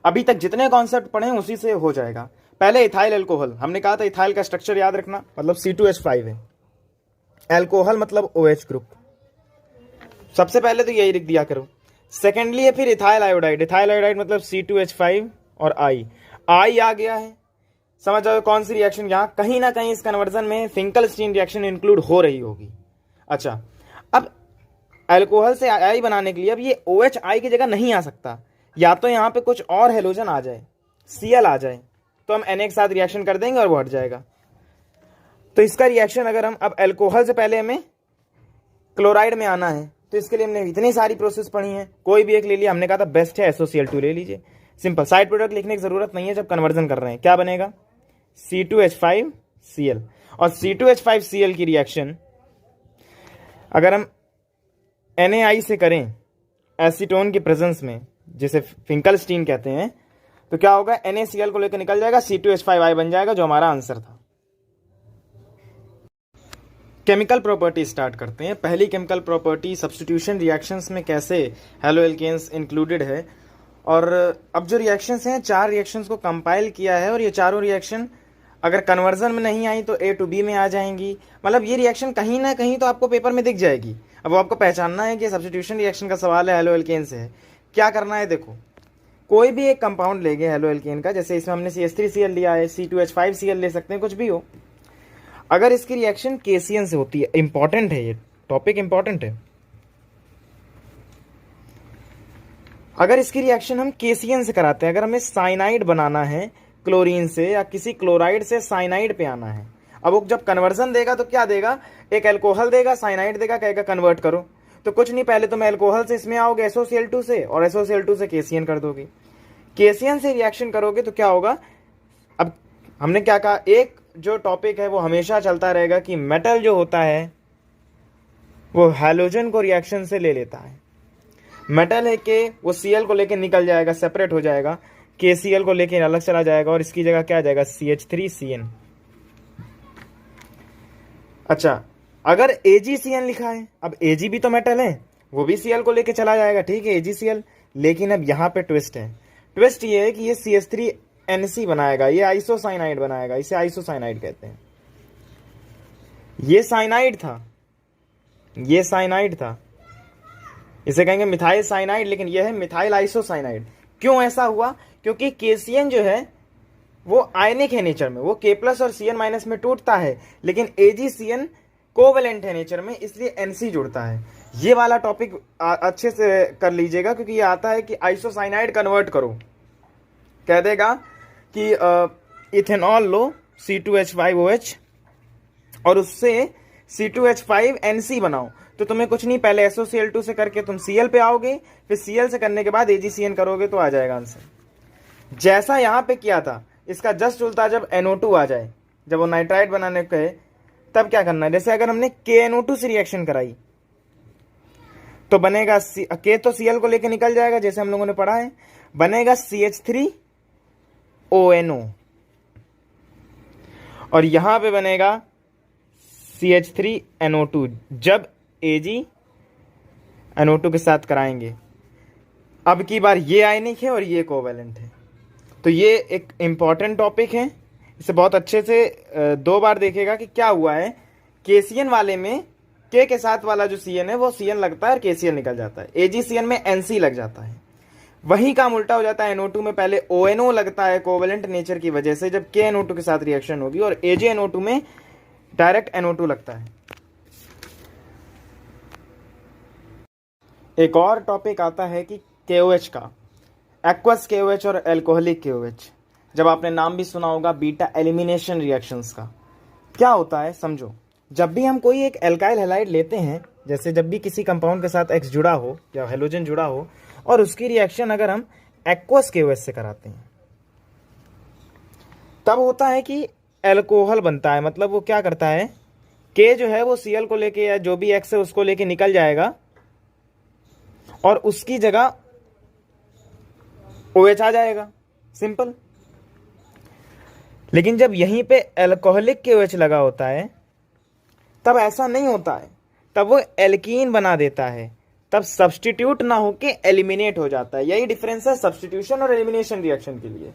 अभी तक जितने कॉन्सेप्ट पढ़े हैं उसी से हो जाएगा। पहले इथाइल एल्कोहल, हमने कहा था इथाइल का स्ट्रक्चर याद रखना, मतलब C2H5 है, एल्कोहल मतलब OH ग्रुप, सबसे पहले तो यही लिख दिया करो। सेकेंडली है फिर इथाइल आयोडाइड, इथाइल आयोडाइड मतलब C2H5 और I आ गया है, समझ जाओ कौन सी रिएक्शन, यहां कहीं ना कहीं इस कन्वर्जन में फिंकलस्टीन रिएक्शन इंक्लूड हो रही होगी। अच्छा, अब एल्कोहल से I बनाने के लिए अब ये OH I की जगह नहीं आ सकता, या तो यहां पे कुछ और हेलोजन आ जाए, Cl आ जाए, तो हम Na के साथ रिएक्शन कर देंगे और वो हट जाएगा। तो इसका रिएक्शन अगर हम अब एल्कोहल से पहले हमें क्लोराइड में आना है, तो इसके लिए हमने इतनी सारी प्रोसेस पढ़ी है, कोई भी एक ले लिया, हमने कहा था बेस्ट है SOCl2 ले लीजिए, सिंपल। साइड प्रोडक्ट लिखने की जरूरत नहीं है जब कन्वर्जन कर रहे हैं। क्या बनेगा, C2H5Cl। और C2H5Cl की रिएक्शन अगर हम NaI से करें एसीटोन की प्रेजेंस में, जिसे फिंकलस्टीन कहते हैं, तो क्या होगा, NaCl को लेकर निकल जाएगा, C2H5I बन जाएगा, जो हमारा आंसर था। केमिकल प्रॉपर्टी स्टार्ट करते हैं। पहली केमिकल प्रॉपर्टी, सब्स्टिट्यूशन रिएक्शंस में कैसे हैलो एल्केन्स इंक्लूडेड है। और अब जो रिएक्शंस हैं, 4 रिएक्शंस को कंपाइल किया है, और ये चारों रिएक्शन अगर कन्वर्जन में नहीं आई तो A to B में आ जाएंगी। मतलब ये रिएक्शन कहीं ना कहीं तो आपको पेपर में दिख जाएगी। अब वो आपको पहचानना है कि सब्स्टिट्यूशन रिएक्शन का सवाल है, हैलो एल्केन से है। क्या करना है, देखो, कोई भी एक कंपाउंड लेंगे हैलो एल्केन का, जैसे इसमें हमने CH3Cl लिया है, C2H5Cl ले सकते हैं, कुछ भी हो। अगर इसकी रिएक्शन KCN से होती है, इंपॉर्टेंट है ये टॉपिक, इंपॉर्टेंट है। अगर इसकी रिएक्शन हम KCN से कराते हैं, अगर हमें साइनाइड बनाना है क्लोरीन से या किसी क्लोराइड से साइनाइड पे आना है, अब वो जब कन्वर्जन देगा तो क्या देगा, एक अल्कोहल देगा, साइनाइड देगा, कहेगा कन्वर्ट करो। तो कुछ नहीं, पहले तुम अल्कोहल से इसमें आओगे SOCl2 से, और SOCl2 से KCN कर दोगे। KCN से रिएक्शन करोगे तो क्या होगा, अब हमने क्या कहा, एक जो टॉपिक है वो हमेशा चलता रहेगा कि मेटल जो होता है वो हैलोजन को रिएक्शन से ले लेता है। मेटल है कि वो Cl को लेके निकल जाएगा, सेपरेट हो जाएगा, KCl को लेके अलग चला जाएगा, और इसकी जगह क्या आ जाएगा, CH3CN। अच्छा, अगर AgCN लिखा है, अब Ag भी तो मेटल है, वो भी Cl को लेके चला जाएगा, ठीक है, AgCl। लेकिन अब यहाँ पे ट्विस्ट है। ट्विस्ट ये है कि ये CH3NC बनाएगा, ये आइसोसाइनाइड बनाएगा, इसे आइसोसाइनाइड कहते हैं। ये साइनाइड था, ये साइनाइड था, इसे कहेंगे मिथाइल साइनाइड, लेकिन यह है मिथाइल आइसोसाइनाइड। क्यों ऐसा हुआ, क्योंकि KCN जो है वो आयनिक है नेचर में, वो K+ और Cn- में टूटता है, लेकिन AgCN कोवेलेंट है नेचर में, इसलिए NC जुड़ता है। ये वाला टॉपिक अच्छे से कर लीजिएगा, क्योंकि ये आता है कि आइसोसाइनाइड कन्वर्ट करो, कह देगा कि इथेनॉल लो C2H5OH और उससे C2H5NC बनाओ। तो तुम्हें कुछ नहीं, पहले SOCl2 से करके तुम Cl पे आओगे, फिर Cl से करने के बाद AgCN करोगे तो आ जाएगा आंसर। जैसा यहाँ पे किया था, इसका जस्ट उल्टा जब NO2 आ जाए, जब वो नाइट्राइट बनाने को कहे, तब क्या करना है, जैसे अगर हमने KNO2 से रिएक्शन कराई तो बनेगा K तो Cl को लेके निकल जाएगा, जैसे हम लोगों ने पढ़ा है, बनेगा CH3ONO, और यहां पे बनेगा CH3NO2 जब AgNO2 के साथ कराएंगे। अब की बार ये आयनिक है और ये कोवेलेंट है। तो ये एक इंपॉर्टेंट टॉपिक है, इसे बहुत अच्छे से 2 बार देखेगा कि क्या हुआ है। KCN वाले में K के साथ वाला जो CN है वो CN लगता है और KCl निकल जाता है, AgCN में NC लग जाता है। वही काम उल्टा हो जाता है, NO2 में पहले ONO लगता है कोवेलेंट नेचर की वजह से, जब KNO2 के साथ रिएक्शन होगी, और AgNO2 में डायरेक्ट NO2 लगता है। एक और टॉपिक आता है कि KOH का, एक्वस KOH और एल्कोहलिक KOH। जब आपने नाम भी सुना होगा बीटा एलिमिनेशन रिएक्शंस का। क्या होता है समझो, जब भी हम कोई एक एल्काइल हैलाइड लेते हैं, जैसे जब भी किसी कंपाउंड के साथ X जुड़ा हो या हेलोजन जुड़ा हो, और उसकी रिएक्शन अगर हम एक्वस KOH से कराते हैं, तब होता है कि एल्कोहल बनता है। मतलब वो क्या करता है, K जो है वो Cl को लेके या जो भी X है उसको लेके निकल जाएगा, और उसकी जगह OH आ जाएगा, सिंपल। लेकिन जब यहीं पे एल्कोहलिक KOH लगा होता है, तब ऐसा नहीं होता है, तब वो एल्कीन बना देता है, तब सब्स्टिट्यूट ना होके एलिमिनेट हो जाता है। यही डिफरेंस है सब्स्टिट्यूशन और एलिमिनेशन रिएक्शन के लिए।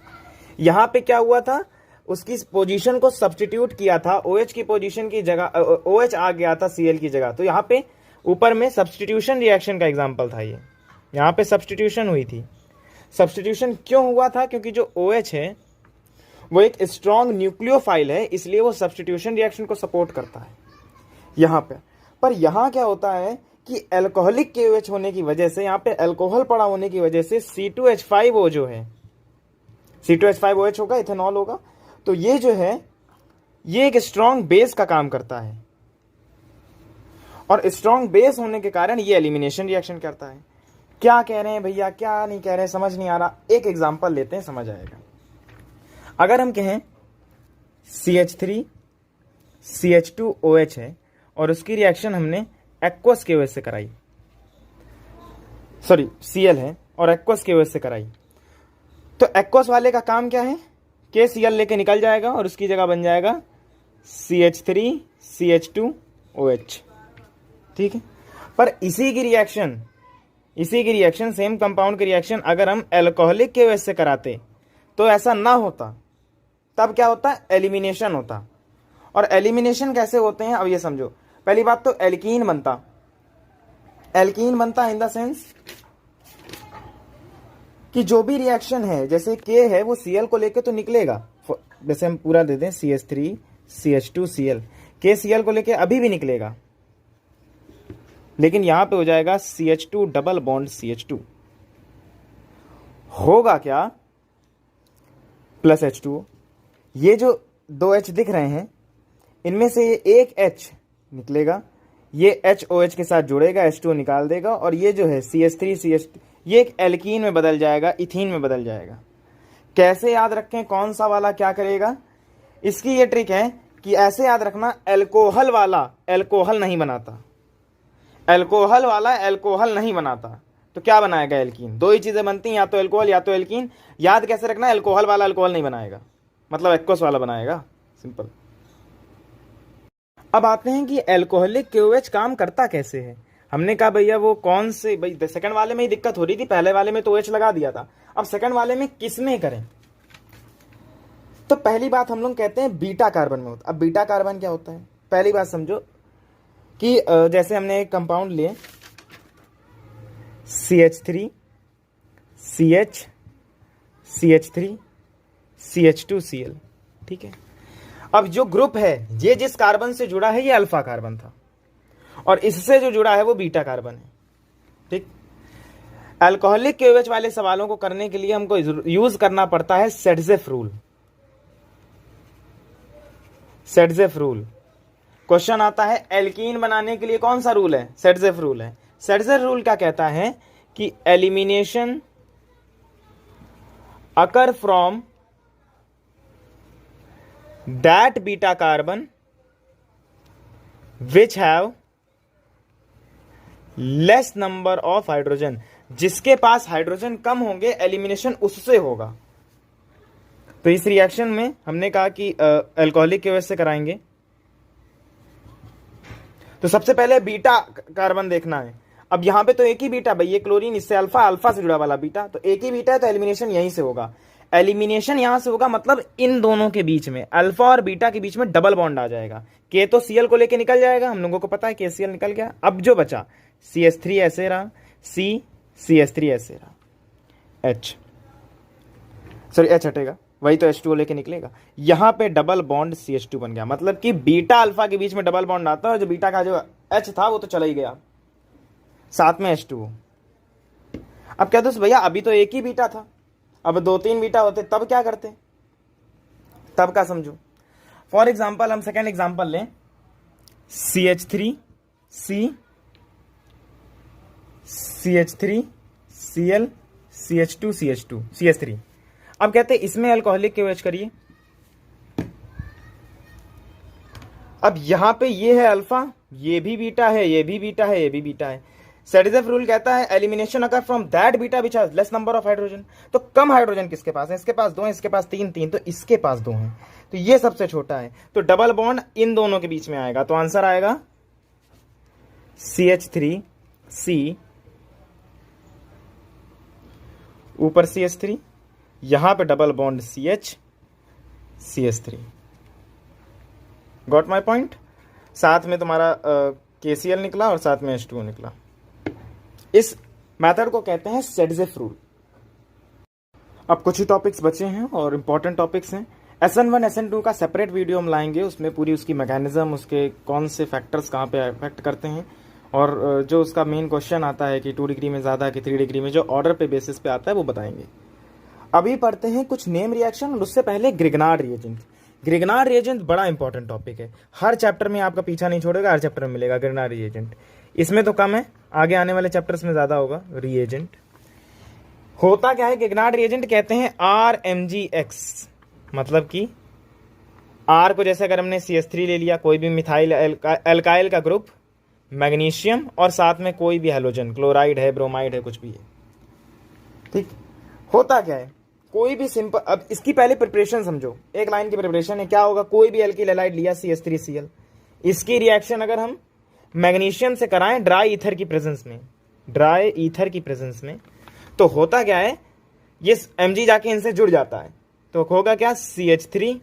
यहां पे क्या हुआ था, उसकी पोजीशन को सब्स्टिट्यूट किया था, OH की पोजीशन की जगह OH आ गया था Cl की जगह। तो यहाँ पे ऊपर में सब्स्टिट्यूशन रिएक्शन का एग्जाम्पल था ये, यहाँ पे सब्स्टिट्यूशन हुई थी। सब्स्टिट्यूशन क्यों हुआ था, क्योंकि जो OH है वो एक स्ट्रॉन्ग न्यूक्लियोफाइल है, इसलिए वो सब्स्टिट्यूशन रिएक्शन को सपोर्ट करता है यहाँ पे। पर यहाँ क्या होता है कि एल्कोहलिक KOH होने की वजह से, यहाँ पे अल्कोहल पड़ा होने की वजह से C2H5O जो है, C2H5OH होगा, इथेनॉल होगा, तो ये जो है ये एक स्ट्रॉन्ग बेस का काम करता है, और स्ट्रॉन्ग बेस होने के कारण ये एलिमिनेशन रिएक्शन करता है। क्या कह रहे हैं भैया, क्या नहीं कह रहे हैं, समझ नहीं आ रहा। एक एग्जांपल लेते हैं, समझ आएगा। अगर हम कहें CH3 CH2OH है और उसकी रिएक्शन हमने एक्वस के वजह से कराई, सॉरी Cl है और एक्वस के वजह से कराई। तो एक्वस वाले का काम क्या है, KCl लेके निकल जाएगा और उसकी जगह बन जाएगा CH3 CH2OH, ठीक है। पर इसी की रिएक्शन सेम कंपाउंड की रिएक्शन अगर हम एल्कोहलिक के वजह से कराते तो ऐसा ना होता, तब क्या होता, एलिमिनेशन होता। और एलिमिनेशन कैसे होते हैं अब ये समझो। पहली बात तो एल्कीन बनता इन द सेंस कि जो भी रिएक्शन है, जैसे K है वो Cl को लेके तो निकलेगा, जैसे हम पूरा दे दें CH3 CH2 Cl, K Cl को लेके अभी भी निकलेगा, लेकिन यहां पे हो जाएगा CH2 डबल बॉन्ड CH2, होगा क्या प्लस H2O। ये जो दो H दिख रहे हैं इनमें से ये एक H निकलेगा, ये HOH के साथ जुड़ेगा, H2O निकाल देगा और ये जो है CH3 CH2 ये एक एल्कीन में बदल जाएगा, इथीन में बदल जाएगा। कैसे याद रखें कौन सा वाला क्या करेगा, इसकी ये ट्रिक है कि ऐसे याद रखना, एल्कोहल वाला एल्कोहल नहीं बनाता, एल्कोहल वाला एल्कोहल नहीं बनाता तो क्या बनाएगा, एल्कीन। दो ही चीजें बनती हैं, या तो एल्कोहल या तो एल्कीन। याद कैसे रखना, एल्कोहल वाला एल्कोहल नहीं बनाएगा, मतलब एक्वस वाला बनाएगा, सिंपल। अब आते हैं कि एल्कोहलिक KOH काम करता कैसे है। हमने कहा भैया वो कौन से, भाई सेकंड वाले में ही दिक्कत हो रही थी, पहले वाले में तो OH लगा दिया था, अब सेकंड वाले में किस में करें। तो पहली बात हम लोग कहते हैं बीटा कार्बन में होता। अब बीटा कार्बन क्या होता है, पहली बात समझो कि जैसे हमने एक कंपाउंड लिए CH3 CH CH3 CH2 Cl, ठीक है। अब जो ग्रुप है ये जिस कार्बन से जुड़ा है ये अल्फा कार्बन था और इससे जो जुड़ा है वो बीटा कार्बन है, ठीक। अल्कोहलिक KOH वाले सवालों को करने के लिए हमको यूज करना पड़ता है सेडजेफ रूल। सेडजेफ रूल क्वेश्चन आता है एल्कीन बनाने के लिए कौन सा रूल है, सेडजेफ रूल है। सेडजेफ रूल क्या कहता है कि elimination occur from that beta carbon which have less number of hydrogen, जिसके पास हाइड्रोजन कम होंगे एलिमिनेशन उससे होगा। तो इस रिएक्शन में हमने कहा कि अल्कोहलिक KOH से कराएंगे तो सबसे पहले बीटा कार्बन देखना है। अब यहां पे तो एक ही बीटा, भाई ये क्लोरीन इससे अल्फा से जुड़ा वाला बीटा, तो एक ही बीटा है तो एलिमिनेशन यहीं से होगा। एलिमिनेशन यहां से होगा मतलब इन दोनों के बीच में, अल्फा और बीटा के बीच में डबल बॉन्ड आ जाएगा। K तो Cl को लेके निकल जाएगा, हम लोगों को पता है KCl निकल गया। अब जो बचा CH3 ऐसे रहा, CH3 ऐसे रहा, H हटेगा, वही तो H2O लेके निकलेगा। यहां पे डबल बॉन्ड CH2 बन गया, मतलब कि बीटा अल्फा के बीच में डबल बॉन्ड आता है और जो बीटा का जो H था वो तो चला ही गया, साथ में H2O। अब क्या दोस्त भैया अभी तो एक ही बीटा था, अब 2-3 बीटा होते तब क्या करते, तब का समझो। फॉर एग्जाम्पल हम सेकेंड एग्जाम्पल लें, CH3 CH3 Cl CH2 CH3। अब कहते हैं इसमें अल्कोहलिक KOH करिए। अब यहां पे ये है अल्फा, ये भी बीटा है, ये भी बीटा है, ये भी बीटा है। सेडजेफ रूल कहता है elimination occur from that beta which has less number of hydrogen. तो कम हाइड्रोजन किसके पास है, इसके पास 2 है, इसके पास 3 तो इसके पास 2 है, तो ये सबसे छोटा है, तो डबल बॉन्ड इन दोनों के बीच में आएगा। तो आंसर आएगा CH3 C, ऊपर CH3, यहां पे double bond CH3। Got my point. साथ में तुम्हारा KCl निकला और साथ में H2O निकला। इस मेथड को कहते हैं सेडजेफ रूल। अब कुछ ही टॉपिक्स बचे हैं और इंपॉर्टेंट टॉपिक्स हैं। SN1 SN2 का सेपरेट वीडियो हम लाएंगे, उसमें पूरी उसकी मैकेनिज्म, उसके कौन से फैक्टर्स कहाँ पे अफेक्ट करते हैं और जो उसका मेन क्वेश्चन आता है कि 2 डिग्री में ज़्यादा कि 3 डिग्री में, जो ऑर्डर पे बेसिस पे आता है वो बताएंगे। अभी पढ़ते हैं कुछ नेम रिएक्शन और उससे पहले ग्रिग्नार्ड रिएजेंट। ग्रिग्नार्ड रिएजेंट बड़ा इंपॉर्टेंट टॉपिक है, हर चैप्टर में आपका पीछा नहीं छोड़ेगा, हर चैप्टर में मिलेगा ग्रिग्नार्ड रिएजेंट। इसमें तो कम है, आगे आने वाले चैप्टर्स में ज़्यादा होगा। रिएजेंट होता क्या है, ग्रिग्नार्ड रिएजेंट कहते हैं RMgX, मतलब कि R को जैसे अगर हमने CH3 ले लिया, कोई भी मिथाइल एल्काइल का ग्रुप, मैग्नीशियम और साथ में कोई भी हैलोजन, क्लोराइड है, ब्रोमाइड है, कुछ भी है, ठीक। होता क्या है, कोई भी सिंपल, अब इसकी पहले प्रिपरेशन समझो, एक लाइन की प्रिपरेशन है। क्या होगा, कोई भी एल्किल हैलाइड लिया CH3Cl, इसकी रिएक्शन अगर हम मैग्नीशियम से कराएं ड्राई ईथर की प्रेजेंस में, ड्राई ईथर की प्रेजेंस में, तो होता क्या है, ये Mg जाके इनसे जुड़ जाता है, तो होगा क्या, CH3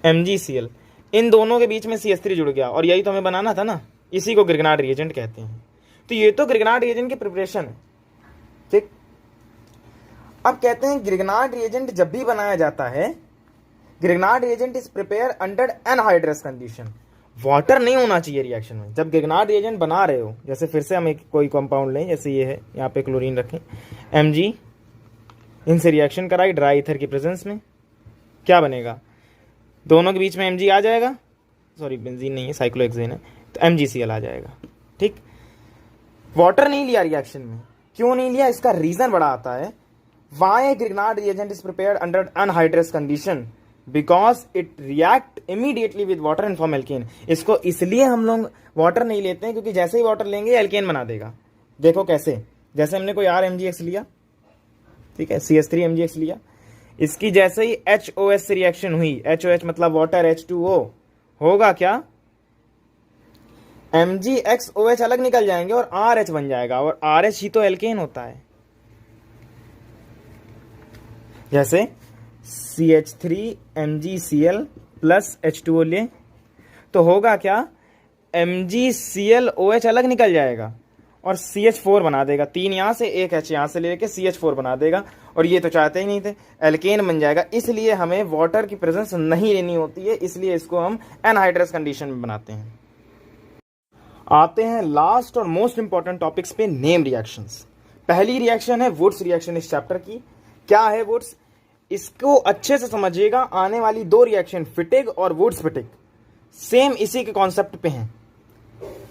MgCl, इन दोनों के बीच में CH3 जुड़ गया, और यही तो हमें बनाना था ना, इसी को ग्रिग्नार्ड रिएजेंट कहते हैं। तो ये तो ग्रिग्नार्ड रिएजेंट की प्रिपरेशन है, ठीक। अब कहते हैं ग्रिग्नार्ड रिएजेंट जब भी बनाया जाता है, Grignard reagent is prepare under anhydrous condition, water नहीं होना चाहिए रिएक्शन में। जब ग्रिग्नार्ड रिएजेंट बना रहे हो, जैसे फिर से हम एक कोई कंपाउंड लें, जैसे ये है, यहाँ पे क्लोरीन रखें, Mg, इनसे रिएक्शन कराई ड्राई ईथर की प्रेजेंस में, क्या बनेगा, दोनों के बीच में Mg आ जाएगा, सॉरी बेंजीन नहीं है, साइक्लोहेक्सेन है, तो MgCl आ जाएगा, ठीक। वाटर नहीं लिया रिएक्शन में, क्यों नहीं लिया, इसका रीजन बड़ा आता है। Why Grignard reagent is prepared under anhydrous condition, because it react immediately with water and form alkane. इसको इसलिए हम लोग वाटर नहीं लेते हैं, क्योंकि जैसे ही वाटर लेंगे एल्केन बना देगा। देखो कैसे, जैसे हमने कोई RMgX लिया, ठीक है, CH3MgX लिया, इसकी जैसे ही HOS से रिएक्शन हुई, HOH मतलब वाटर, H2O, होगा क्या, MgXOH अलग निकल जाएंगे और RH बन जाएगा, और RH ही तो एल्केन होता है। जैसे CH3MgCl प्लस H2O ले, तो होगा क्या, MgClOH अलग निकल जाएगा और CH4 बना देगा, 3 यहाँ से, एक H यहाँ से लेके CH4 बना देगा, और ये तो चाहते ही नहीं थे, एल्केन बन जाएगा। इसलिए हमें वाटर की प्रेजेंस नहीं लेनी होती है, इसलिए इसको हम एनहाइड्रस कंडीशन में बनाते हैं। आते हैं लास्ट और मोस्ट इंपॉर्टेंट टॉपिक्स पे, नेम रिएक्शंस। पहली रिएक्शन है वुड्स रिएक्शन इस चैप्टर की। क्या है वुड्स, इसको अच्छे से समझिएगा, आने वाली 2 रिएक्शन, फिटिग और वुड्स फिटिग, सेम इसी के कॉन्सेप्ट पे हैं।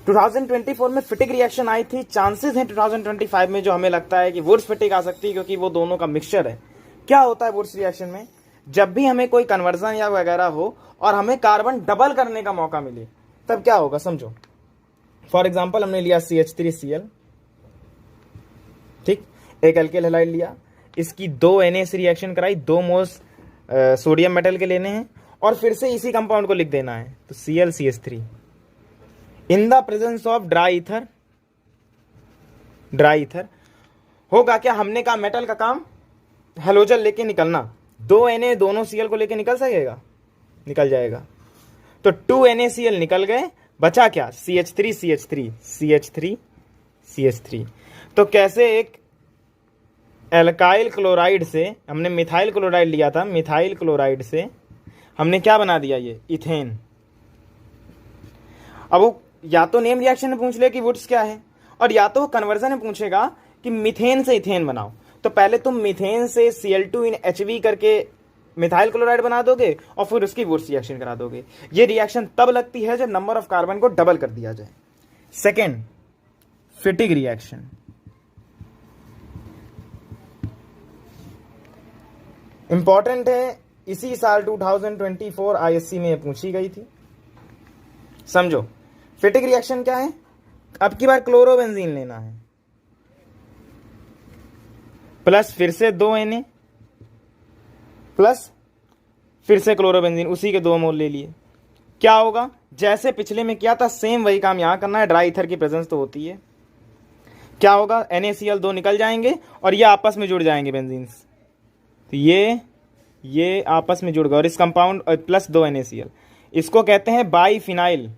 2024 में फिटिग रिएक्शन आई थी, चांसेस हैं 2025 में जो हमें लगता है कि वुड्स फिटिग आ सकती है, क्योंकि वो दोनों का मिक्सचर है। क्या होता है वुड्स रिएक्शन में, जब भी हमें कोई कन्वर्जन या वगैरह हो और हमें कार्बन डबल करने का मौका मिले, तब क्या होगा समझो। फॉर एग्जाम्पल हमने लिया CH3Cl, ठीक, एक एल्किल हैलाइड लिया, इसकी 2 Na से रिएक्शन कराई, 2 मोल्स सोडियम मेटल के लेने हैं, और फिर से इसी कंपाउंड को लिख देना है, तो ClCH3 in the presence of dry ether. Dry ether होगा क्या, हमने कहा मेटल का काम हेलोजन लेके निकलना, 2 Na दोनों Cl को लेके निकल सकेगा, निकल जाएगा, तो 2 NaCl निकल गए, बचा क्या, CH3 तो कैसे एक एल्काइल क्लोराइड से हमने मिथाइल क्लोराइड लिया था, मिथाइल क्लोराइड से हमने क्या बना दिया, ये इथेन। अब वो या तो नेम रिएक्शन में पूछ ले कि वुड्स क्या है, और या तो कन्वर्जन में पूछेगा कि मीथेन से इथेन बनाओ, तो पहले तुम मीथेन से Cl2HV करके मिथाइल क्लोराइड बना दोगे और फिर उसकी वुड्स रिएक्शन करा दोगे। ये रिएक्शन तब लगती है जब नंबर ऑफ कार्बन को डबल कर दिया जाए। Second, फिटिग reaction. इंपॉर्टेंट है, इसी साल 2024 ISC में पूछी गई थी, समझो। फिटिग रिएक्शन क्या है, अब की बार क्लोरोबेंजीन लेना है, प्लस फिर से 2 Na प्लस फिर से क्लोरोबेंजीन, उसी के 2 मोल ले लिए। क्या होगा, जैसे पिछले में किया था सेम वही काम यहां करना है, ड्राई ईथर की प्रेजेंस तो होती है। क्या होगा, NaCl 2 निकल जाएंगे और ये आपस में जुड़ जाएंगे बेंजीन, तो ये आपस में जुड़ गए, और इस कंपाउंड प्लस 2 NaCl, इसको कहते हैं बाईफिनाइल।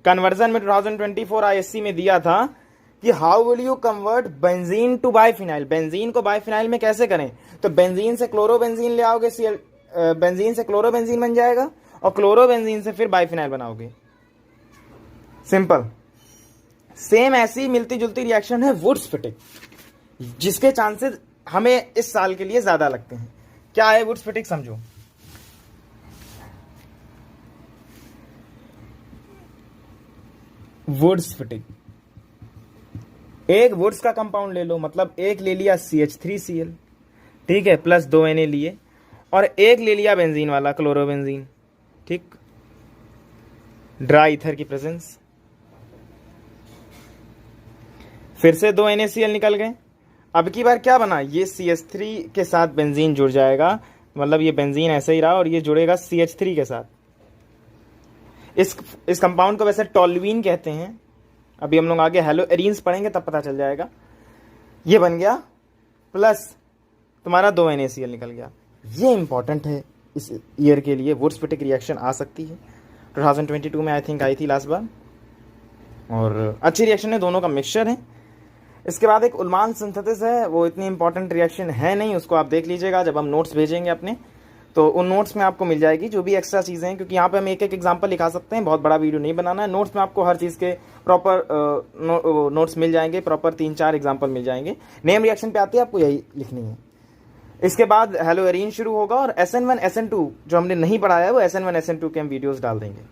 कन्वर्जन में 2024 ISC में दिया था कि how will you convert benzene to biphenyl, benzene को बाईफिनाइल में कैसे करें, तो बेंजीन से क्लोरोबेंजीन ले आओगे, बेंजीन से क्लोरोबेंजीन बन जाएगा, और क्लोरोबेंजीन से फिर बाईफिनाइल बनाओगे, सिंपल। सेम ऐसी मिलती जुलती रिएक्शन है वुड्स फिटिग, जिसके चांसेस हमें इस साल के लिए ज्यादा लगते हैं। क्या है वुड्स फिटिग, समझो। वुड्स फिटिग, एक वुड्स का कंपाउंड ले लो, मतलब एक ले लिया CH3Cl ठीक है, प्लस 2 Na लिए और एक ले लिया बेंजीन वाला, क्लोरोबेंजीन, ठीक, ड्राई ईथर की प्रेजेंस। फिर से 2 NaCl निकल गए। अब की बार क्या बना, ये CH3 के साथ बेंजीन जुड़ जाएगा, मतलब ये बेंजीन ऐसे ही रहा और ये जुड़ेगा CH3 के साथ। इस कंपाउंड को वैसे टोल्यूइन कहते हैं, अभी हम लोग आगे हेलोएरीन्स पढ़ेंगे तब पता चल जाएगा। ये बन गया प्लस तुम्हारा 2 NaCl निकल गया। ये इंपॉर्टेंट है इस ईयर के लिए, वुड्सपिटिक रिएक्शन आ सकती है, 2022 में आई थिंक आई थी लास्ट बार, और अच्छी रिएक्शन है, दोनों का मिक्सचर है। इसके बाद एक उल्मान सिंथेसिस है, वो इतनी इंपॉर्टेंट रिएक्शन है नहीं, उसको आप देख लीजिएगा जब हम नोट्स भेजेंगे अपने, तो उन नोट्स में आपको मिल जाएगी जो भी एक्स्ट्रा चीज़ें हैं, क्योंकि यहाँ पे हम एक एक एग्जांपल लिखा सकते हैं, बहुत बड़ा वीडियो नहीं बनाना है। नोट्स में आपको हर चीज़ के प्रॉपर नोट्स मिल जाएंगे, प्रॉपर 3-4 एग्जाम्पल मिल जाएंगे। नेम रिएक्शन पे आती है, आपको यही लिखनी है। इसके बाद हेलोएरीन शुरू होगा और SN1 SN2 जो हमने नहीं पढ़ाया है वो SN1 SN2 के हम वीडियोज़ डाल देंगे।